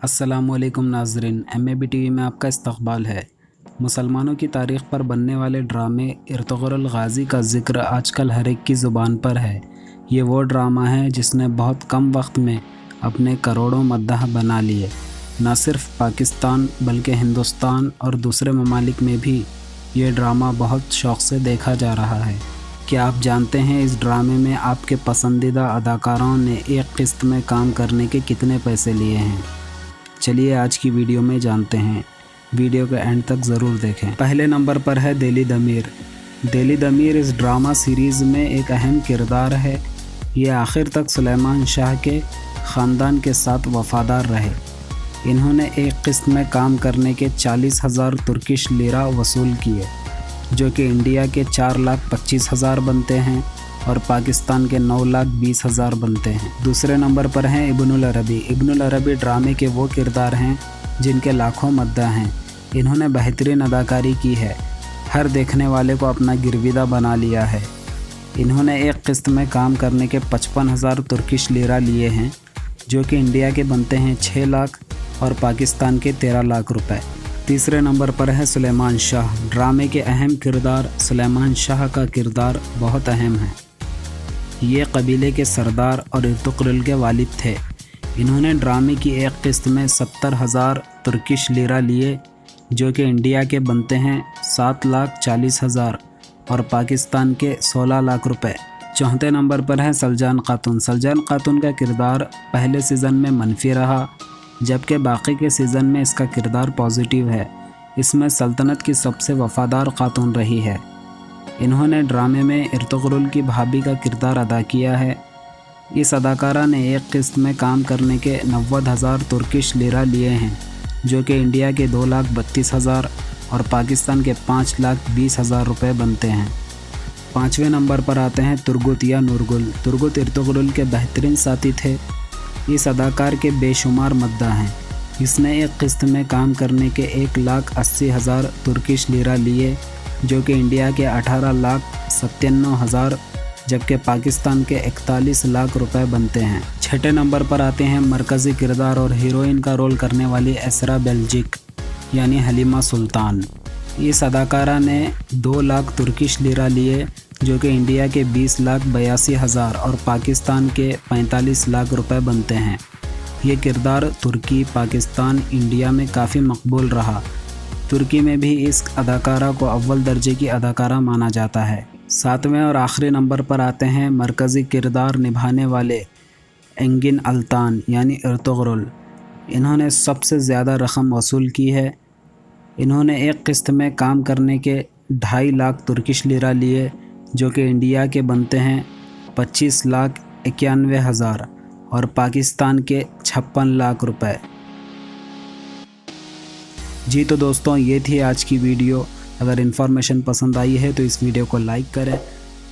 अस्सलामुअलैकुम नाज़रीन, MAB TV में आपका इस्तक़बाल है। मुसलमानों की तारीख़ पर बनने वाले ड्रामे इर्तुग़रुल गाज़ी का ज़िक्र आजकल हर एक की ज़ुबान पर है। ये वो ड्रामा है जिसने बहुत कम वक्त में अपने करोड़ों मद्दाह बना लिए। न सिर्फ पाकिस्तान बल्कि हिंदुस्तान और दूसरे ममालिक में भी ये ड्रामा बहुत शौक़ से देखा जा रहा है। क्या आप जानते हैं इस ड्रामे में आपके पसंदीदा अदाकारों ने एक किस्त में काम करने के कितने पैसे लिए हैं? चलिए आज की वीडियो में जानते हैं। वीडियो के एंड तक ज़रूर देखें। पहले नंबर पर है दिली दमीर। दिली दमीर इस ड्रामा सीरीज़ में एक अहम किरदार है। ये आखिर तक सुलेमान शाह के ख़ानदान के साथ वफ़ादार रहे। इन्होंने एक किस्त में काम करने के 40,000 तुर्किश लिरा वसूल किए, जो कि इंडिया के 4,25,000 बनते हैं और पाकिस्तान के 9,20,000 बनते हैं। दूसरे नंबर पर हैं इब्नुल अरबी। इब्नुल अरबी ड्रामे के वो किरदार हैं जिनके लाखों मद्दाह हैं। इन्होंने बेहतरीन अदाकारी की है, हर देखने वाले को अपना गिरविदा बना लिया है। इन्होंने एक किस्त में काम करने के 55,000 तुर्किश लिरा लिए हैं, जो कि इंडिया के बनते हैं 6 लाख और पाकिस्तान के 13 लाख रुपए। तीसरे नंबर पर है सुलेमान शाह। ड्रामे के अहम किरदार सुलेमान शाह का किरदार बहुत अहम है। ये कबीले के सरदार और इर्तुग़रुल के वालिद थे। इन्होंने ड्रामे की एक किस्त में 70,000 तुर्किश लिरा लिए, जो कि इंडिया के बनते हैं 7,40,000 और पाकिस्तान के 16 लाख रुपए। चौथे नंबर पर है सलजान खातून। सलजान खातून का किरदार पहले सीज़न में मनफी रहा, जबकि बाकी के सीज़न में इसका किरदार पॉजिटिव है। इसमें सल्तनत की सबसे वफ़ादार खातून रही है। इन्होंने ड्रामे में इर्तुग़रुल की भाभी का किरदार अदा किया है। इस अदाकारा ने एक किस्त में काम करने के 90,000 तुर्किश लिरा लिए हैं, जो कि इंडिया के 2,32,000 और पाकिस्तान के 5,20,000 रुपये बनते हैं। पाँचवें नंबर पर आते हैं तुर्गुत या नूरगुल। तुर्गुत इर्तुग़रुल के बेहतरीन साथी थे। इस अदाकार के बेशुमार मद्दाह हैं। इसने एक किस्त में काम करने के 1,80,000 तुर्किश लिरा लिए, जो कि इंडिया के 18,97,000 जबकि पाकिस्तान के 41 लाख रुपए बनते हैं। छठे नंबर पर आते हैं मरकज़ी किरदार और हीरोइन का रोल करने वाली एसरा बेल्जिक यानी हलीमा सुल्तान। इस अदाकारा ने 2 लाख तुर्किश लिरा लिए, जो कि इंडिया के 20,82,000 और पाकिस्तान के 45 लाख रुपए बनते हैं। ये किरदार तुर्की, पाकिस्तान, इंडिया में काफ़ी मकबूल रहा। तुर्की में भी इस अदाकारा को अव्वल दर्जे की अदाकारा माना जाता है। सातवें और आखिरी नंबर पर आते हैं मरकज़ी किरदार निभाने वाले एंगिन अल्तान यानी इर्तुग़रुल। इन्होंने सबसे ज़्यादा रकम वसूल की है। इन्होंने एक किस्त में काम करने के 2.5 लाख तुर्किश लिरा लिए, जो कि इंडिया के बनते हैं 25,91,000 और पाकिस्तान के 56 लाख रुपए। जी तो दोस्तों, ये थी आज की वीडियो। अगर इन्फॉर्मेशन पसंद आई है तो इस वीडियो को लाइक करें,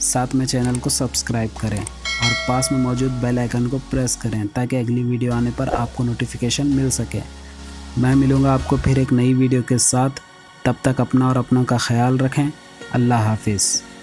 साथ में चैनल को सब्सक्राइब करें और पास में मौजूद बेल आइकन को प्रेस करें, ताकि अगली वीडियो आने पर आपको नोटिफिकेशन मिल सके। मैं मिलूँगा आपको फिर एक नई वीडियो के साथ। तब तक अपना और अपनों का ख्याल रखें। अल्लाह हाफिज़।